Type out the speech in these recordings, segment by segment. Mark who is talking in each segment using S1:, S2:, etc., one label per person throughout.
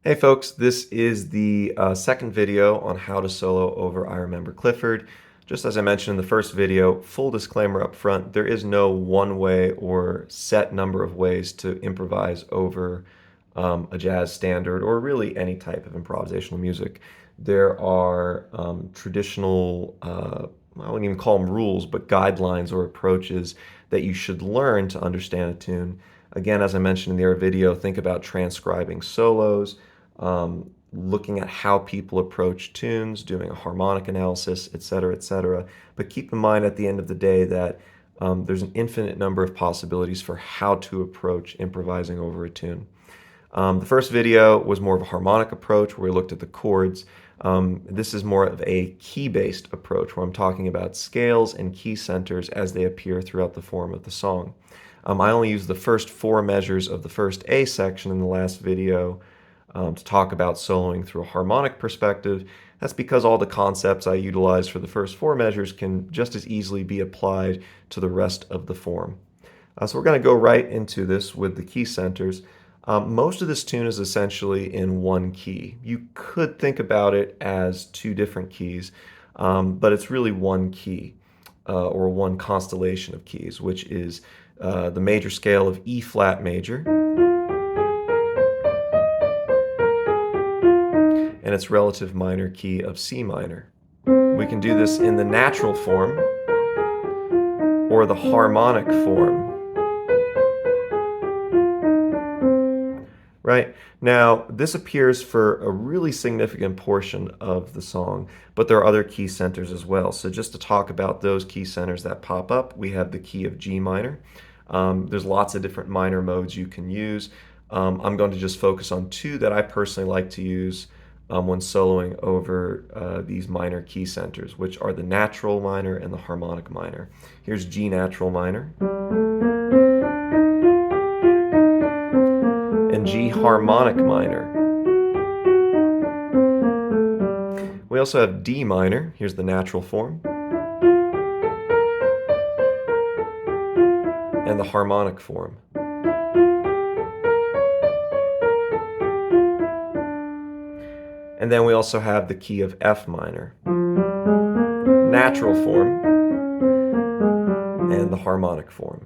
S1: Hey folks, this is the second video on how to solo over I Remember Clifford. Just as I mentioned in the first video, full disclaimer up front, there is no one way or set number of ways to improvise over a jazz standard or really any type of improvisational music. There are traditional, I wouldn't even call them rules, but guidelines or approaches that you should learn to understand a tune. Again, as I mentioned in the other video, think about transcribing solos, looking at how people approach tunes, doing a harmonic analysis, etc., etc. But keep in mind at the end of the day that there's an infinite number of possibilities for how to approach improvising over a tune. The first video was more of a harmonic approach where we looked at the chords. This is more of a key-based approach where I'm talking about scales and key centers as they appear throughout the form of the song. I only used the first four measures of the first A section in the last video to talk about soloing through a harmonic perspective. That's because all the concepts I utilized for the first four measures can just as easily be applied to the rest of the form. So we're going to go right into this with the key centers. Most of this tune is essentially in one key. You could think about it as two different keys, but it's really one key or one constellation of keys, which is the major scale of E flat major and its relative minor key of C minor. We can do this in the natural form or the harmonic form. Right? Now, this appears for a really significant portion of the song, but there are other key centers as well. So just to talk about those key centers that pop up, we have the key of G minor. There's lots of different minor modes you can use. I'm going to just focus on two that I personally like to use when soloing over these minor key centers, which are the natural minor and the harmonic minor. Here's G natural minor and G harmonic minor. We also have D minor. Here's the natural form and the harmonic form. And then we also have the key of F minor, natural form, and the harmonic form.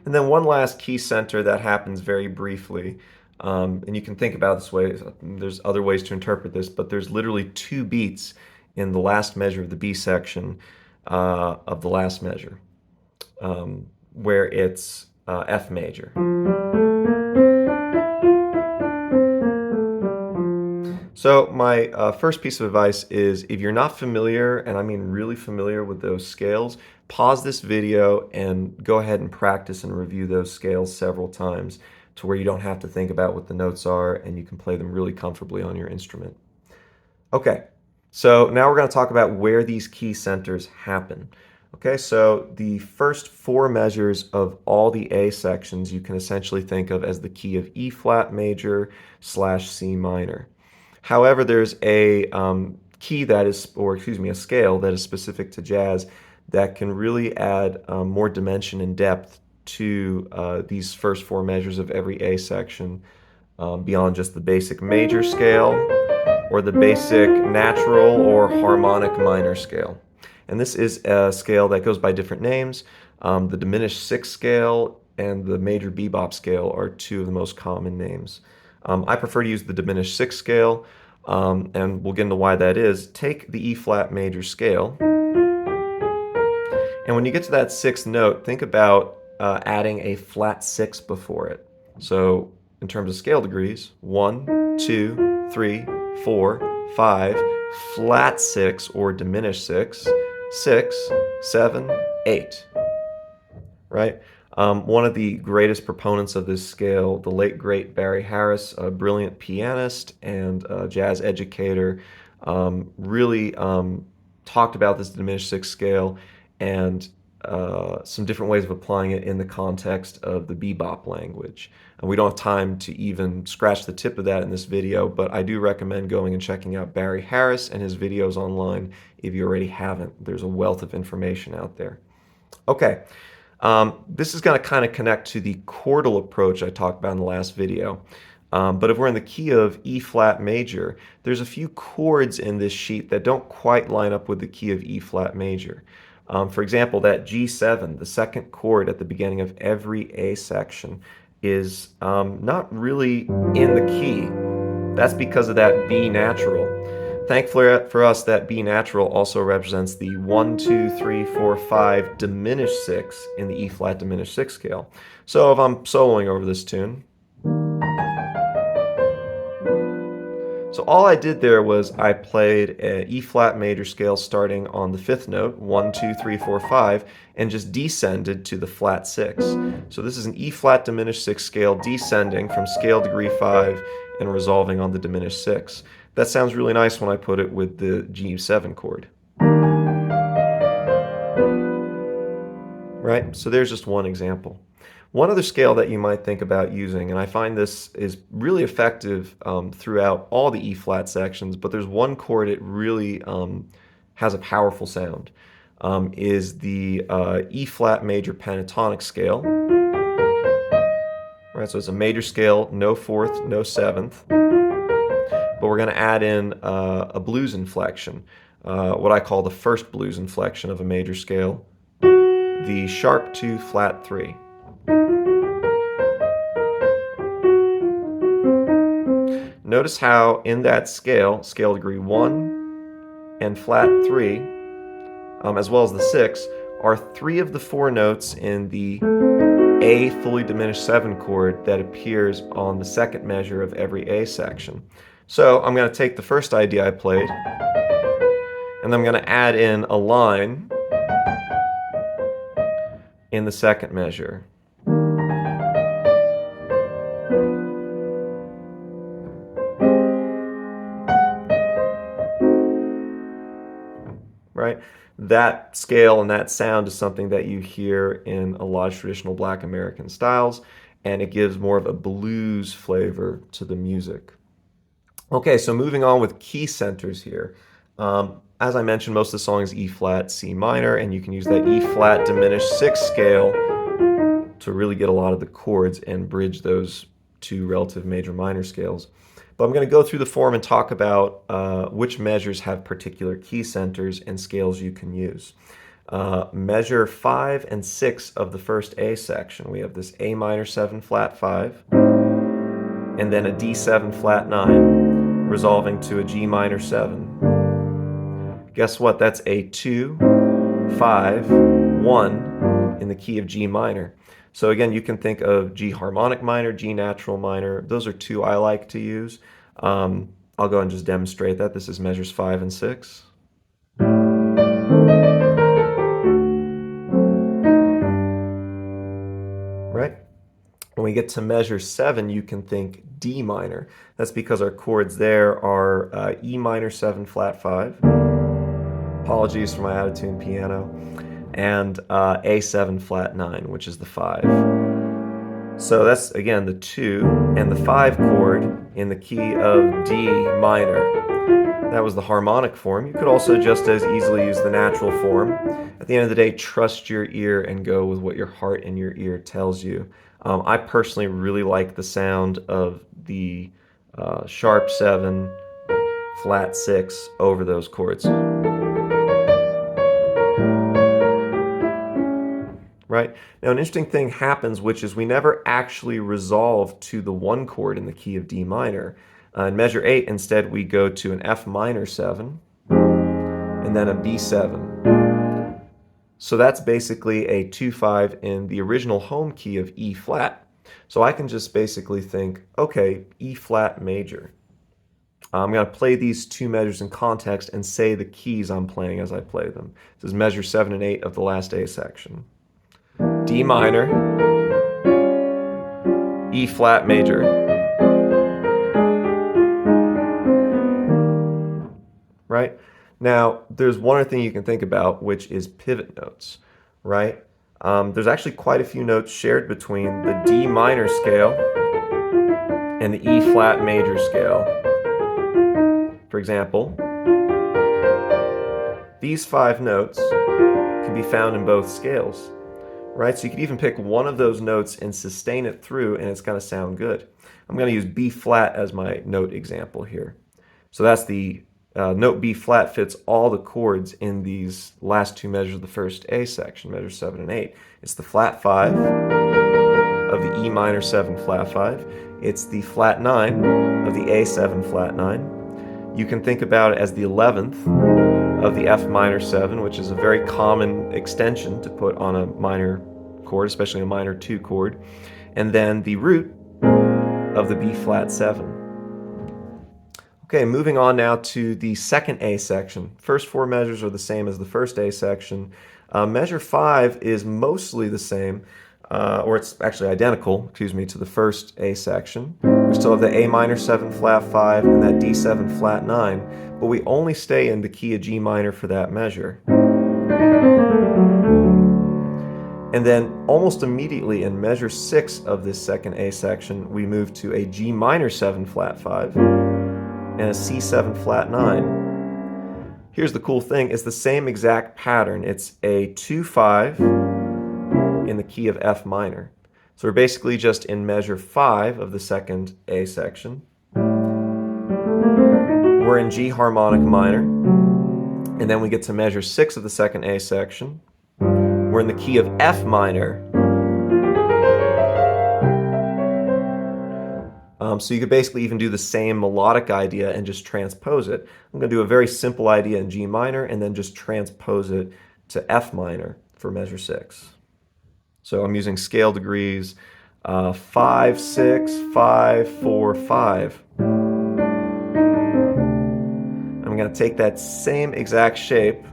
S1: And then one last key center that happens very briefly, and you can think about it this way, there's other ways to interpret this, but there's literally two beats in the last measure of the B section of the last measure, where it's F major. So my first piece of advice is if you're not familiar, and I mean really familiar with those scales, pause this video and go ahead and practice and review those scales several times to where you don't have to think about what the notes are and you can play them really comfortably on your instrument. Okay, so now we're going to talk about where these key centers happen. Okay, so the first four measures of all the A sections you can essentially think of as the key of E flat major / C minor. However, there's a key that is, or excuse me, a scale that is specific to jazz that can really add more dimension and depth to these first four measures of every A section beyond just the basic major scale or the basic natural or harmonic minor scale. And this is a scale that goes by different names. The diminished sixth scale and the major bebop scale are two of the most common names. I prefer to use the diminished sixth scale, and we'll get into why that is. Take the E flat major scale, and when you get to that sixth note, think about adding a flat six before it. So in terms of scale degrees, 1, 2, 3, 4, 5, flat six or diminished six, 6, 7, 8, right? One of the greatest proponents of this scale, the late great Barry Harris, a brilliant pianist and jazz educator, really talked about this diminished sixth scale and some different ways of applying it in the context of the bebop language. And we don't have time to even scratch the tip of that in this video, but I do recommend going and checking out Barry Harris and his videos online if you already haven't. There's a wealth of information out there. Okay. This is going to kind of connect to the chordal approach I talked about in the last video. But if we're in the key of E flat major, there's a few chords in this sheet that don't quite line up with the key of E flat major. For example, that G7, the second chord at the beginning of every A section, is not really in the key. That's because of that B natural. Thankfully for us, that B natural also represents the 1, 2, 3, 4, 5 diminished 6 in the E flat diminished 6 scale. So if I'm soloing over this tune, so all I did there was I played an E flat major scale starting on the 5th note, 1, 2, 3, 4, 5, and just descended to the flat 6. So this is an E flat diminished 6 scale descending from scale degree 5 and resolving on the diminished 6. That sounds really nice when I put it with the G7 chord. Right? So there's just one example. One other scale that you might think about using, and I find this is really effective throughout all the E flat sections, but there's one chord it really has a powerful sound, is the E flat major pentatonic scale. Right, so it's a major scale, no 4th, no 7th, but we're going to add in a blues inflection, what I call the first blues inflection of a major scale, the sharp 2, flat 3. Notice how in that scale, scale degree 1 and flat 3, as well as the 6, are 3 of the 4 notes in the A fully diminished 7 chord that appears on the second measure of every A section. So I'm going to take the first idea I played, and then I'm going to add in a line in the second measure. Right? That scale and that sound is something that you hear in a lot of traditional Black American styles, and it gives more of a blues flavor to the music. Okay, so moving on with key centers here. As I mentioned, most of the song is E flat, C minor, and you can use that E flat diminished 6 scale to really get a lot of the chords and bridge those two relative major minor scales. But I'm going to go through the form and talk about which measures have particular key centers and scales you can use. Measure 5 and 6 of the first A section. We have this A minor 7 flat 5, and then a D7 flat 9, resolving to a G minor 7. Guess what? That's a 2, 5, 1 in the key of G minor. So again, you can think of G harmonic minor, G natural minor. Those are two I like to use. I'll go ahead and just demonstrate that. This is measures 5 and 6. Right? When we get to measure 7, you can think D minor. That's because our chords there are E minor 7 flat 5. Apologies for my out-of-tune piano. And A7 flat 9, which is the 5. So that's, again, the 2 and the 5 chord in the key of D minor. That was the harmonic form. You could also just as easily use the natural form. At the end of the day, trust your ear and go with what your heart and your ear tells you. I personally really like the sound of the sharp 7, flat 6 over those chords. Right? Now an interesting thing happens, which is we never actually resolve to the 1 chord in the key of D minor. In measure 8, instead we go to an F minor 7 and then a B7. So that's basically a 2-5 in the original home key of E flat. So I can just basically think, okay, E flat major. I'm going to play these two measures in context and say the keys I'm playing as I play them. This is measure 7 and 8 of the last A section. D minor, E flat major, right? Now, there's one other thing you can think about, which is pivot notes, right? There's actually quite a few notes shared between the D minor scale and the E flat major scale. For example, these 5 notes can be found in both scales. right? So you could even pick one of those notes and sustain it through, and it's going to sound good. I'm going to use B flat as my note example here. So that's the note B flat fits all the chords in these last two measures of the first A section, measures 7 and 8. It's the flat 5 of the E minor 7 flat 5. It's the flat 9 of the A7 flat 9. You can think about it as the 11th of the F minor 7, which is a very common extension to put on a minor chord, especially a minor 2 chord. And then the root of the B flat 7. Okay, moving on now to the second A section. First four measures are the same as the first A section. Measure 5 is mostly the same, or it's actually identical, excuse me, to the first A section. We still have the A minor 7 flat 5 and that D7 flat 9, but we only stay in the key of G minor for that measure. And then almost immediately in measure 6 of this second A section, we move to a G minor 7 flat 5 and a C7 flat 9. Here's the cool thing, it's the same exact pattern. It's a 2-5 in the key of F minor. So we're basically just in measure 5 of the second A section. We're in G harmonic minor, and then we get to measure 6 of the second A section. We're in the key of F minor. So you could basically even do the same melodic idea and just transpose it. I'm going to do a very simple idea in G minor and then just transpose it to F minor for measure 6. So I'm using scale degrees 5, 6, 5, 4, 5. I'm going to take that same exact shape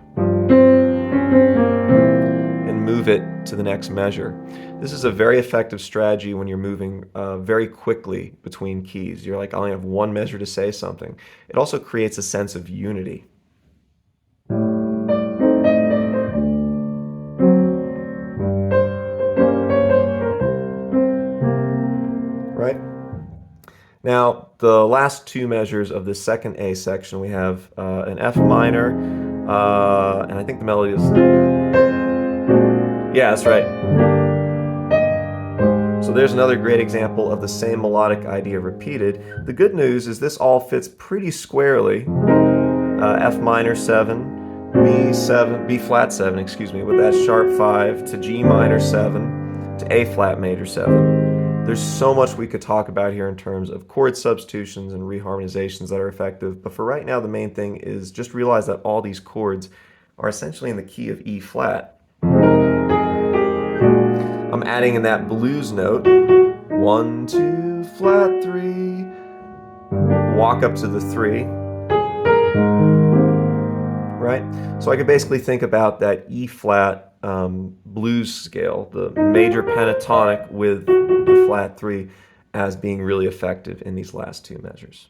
S1: and move it to the next measure. This is a very effective strategy when you're moving very quickly between keys. You're like, I only have one measure to say something. It also creates a sense of unity. Right? Now, the last two measures of the second A section, we have an F minor, and I think the melody is... Yeah, that's right. So there's another great example of the same melodic idea repeated. The good news is this all fits pretty squarely. F minor 7, B7, B flat 7, excuse me, with that sharp 5 to G minor 7 to A flat major 7. There's so much we could talk about here in terms of chord substitutions and reharmonizations that are effective, but for right now the main thing is just realize that all these chords are essentially in the key of E flat. I'm adding in that blues note, 1, 2, flat 3, walk up to the 3, right? So I could basically think about that E flat blues scale, the major pentatonic with the flat 3, as being really effective in these last two measures.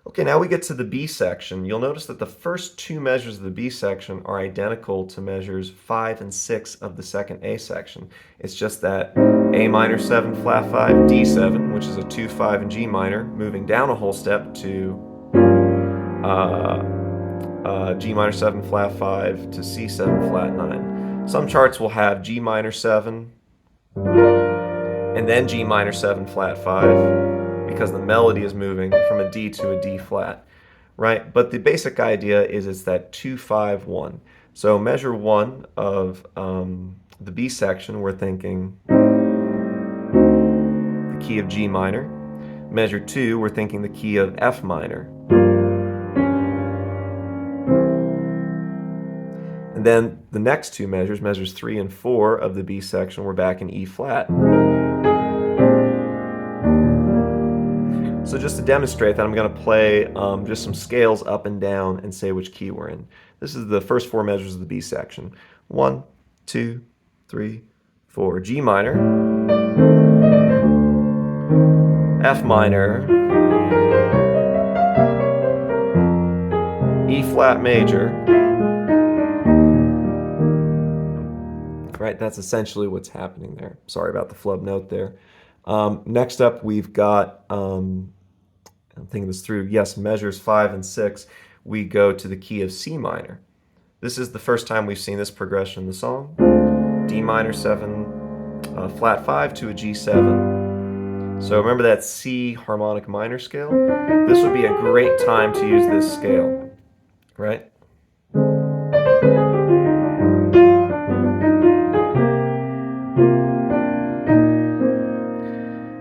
S1: Okay, now we get to the B section. You'll notice that the first two measures of the B section are identical to measures 5 and 6 of the second A section. It's just that A minor 7 flat 5, D7, which is a 2-5 in G minor, moving down a whole step to G minor 7 flat 5 to C7 flat 9. Some charts will have G minor 7 and then G minor 7 flat 5. Because the melody is moving from a D to a D flat, right? But the basic idea is it's that 2-5-1. So measure 1 of the B section, we're thinking the key of G minor. Measure 2, we're thinking the key of F minor. And then the next two measures, measures 3 and 4 of the B section, we're back in E flat. So just to demonstrate that, I'm going to play just some scales up and down and say which key we're in. This is the first four measures of the B section. 1, 2, 3, 4. G minor, F minor, E flat major. Right, that's essentially what's happening there. Sorry about the flub note there. Next up, we've got, I'm thinking this through, yes, measures 5 and 6, we go to the key of C minor. This is the first time we've seen this progression in the song. D minor 7, flat 5 to a G7. So remember that C harmonic minor scale? This would be a great time to use this scale, right?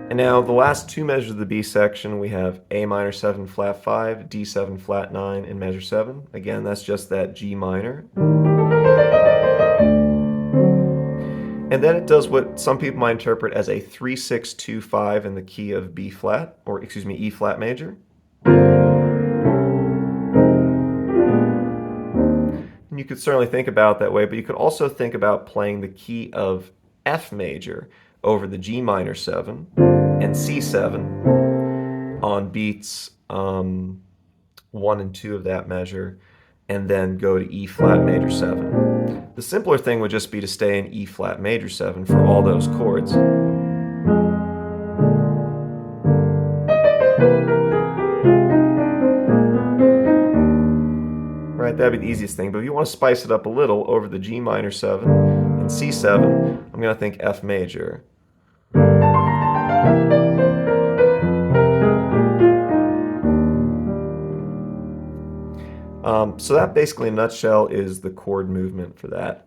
S1: And now the last two measures of the B section, we have A minor 7 flat 5, D7 flat 9 in measure 7. Again, that's just that G minor. And then it does what some people might interpret as a 3-6-2-5 in the key of B flat, or excuse me, E flat major. And you could certainly think about it that way, but you could also think about playing the key of F major over the G minor 7 and C7 on beats 1 and 2 of that measure, and then go to E flat major 7. The simpler thing would just be to stay in E flat major 7 for all those chords. Right, that'd be the easiest thing. But if you want to spice it up a little over the G minor 7 and C7, I'm going to think F major. So that basically in a nutshell is the chord movement for that.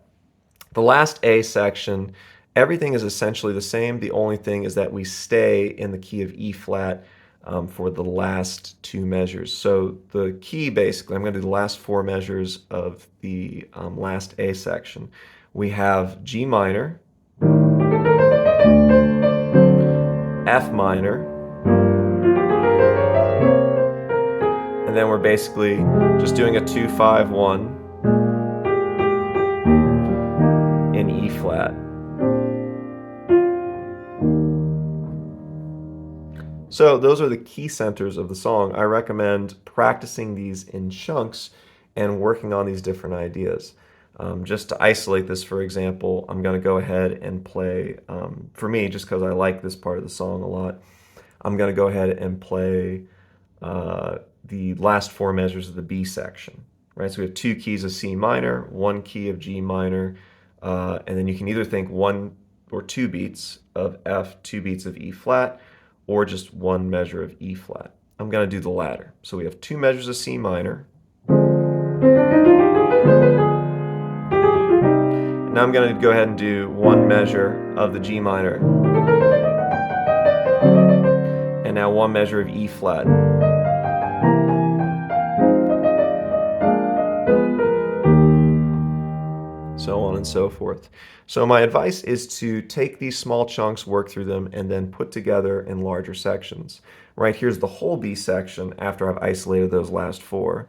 S1: The last A section, everything is essentially the same. The only thing is that we stay in the key of E flat for the last two measures. So the key basically, I'm going to do the last four measures of the last A section. We have G minor, F minor, and then we're basically just doing a 2-5-1 in E flat. So those are the key centers of the song. I recommend practicing these in chunks and working on these different ideas. Just to isolate this, for example, I'm going to go ahead and play, for me, just because I like this part of the song a lot, I'm going to go ahead and play the last four measures of the B section. Right? So we have two keys of C minor, one key of G minor, and then you can either think one or two beats of F, two beats of E flat, or just one measure of E flat. I'm going to do the latter. So we have two measures of C minor. Now I'm going to go ahead and do one measure of the G minor. And now one measure of E flat. So on and so forth. So my advice is to take these small chunks, work through them, and then put together in larger sections. Right, here's the whole B section after I've isolated those last four.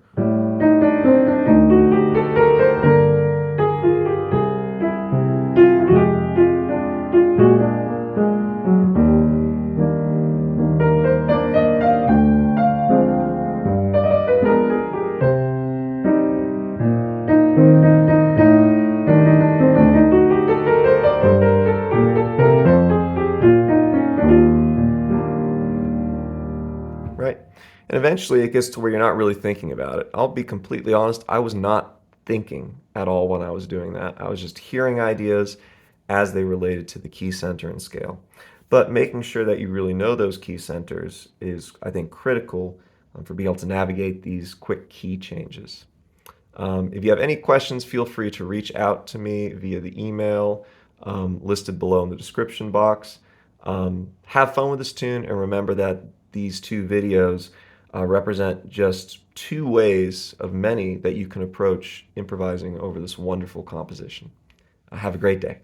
S1: Right? And eventually it gets to where you're not really thinking about it. I'll be completely honest, I was not thinking at all when I was doing that. I was just hearing ideas as they related to the key center and scale. But making sure that you really know those key centers is, I think, critical for being able to navigate these quick key changes. If you have any questions, feel free to reach out to me via the email listed below in the description box. Have fun with this tune, and remember that these two videos represent just two ways of many that you can approach improvising over this wonderful composition. Have a great day.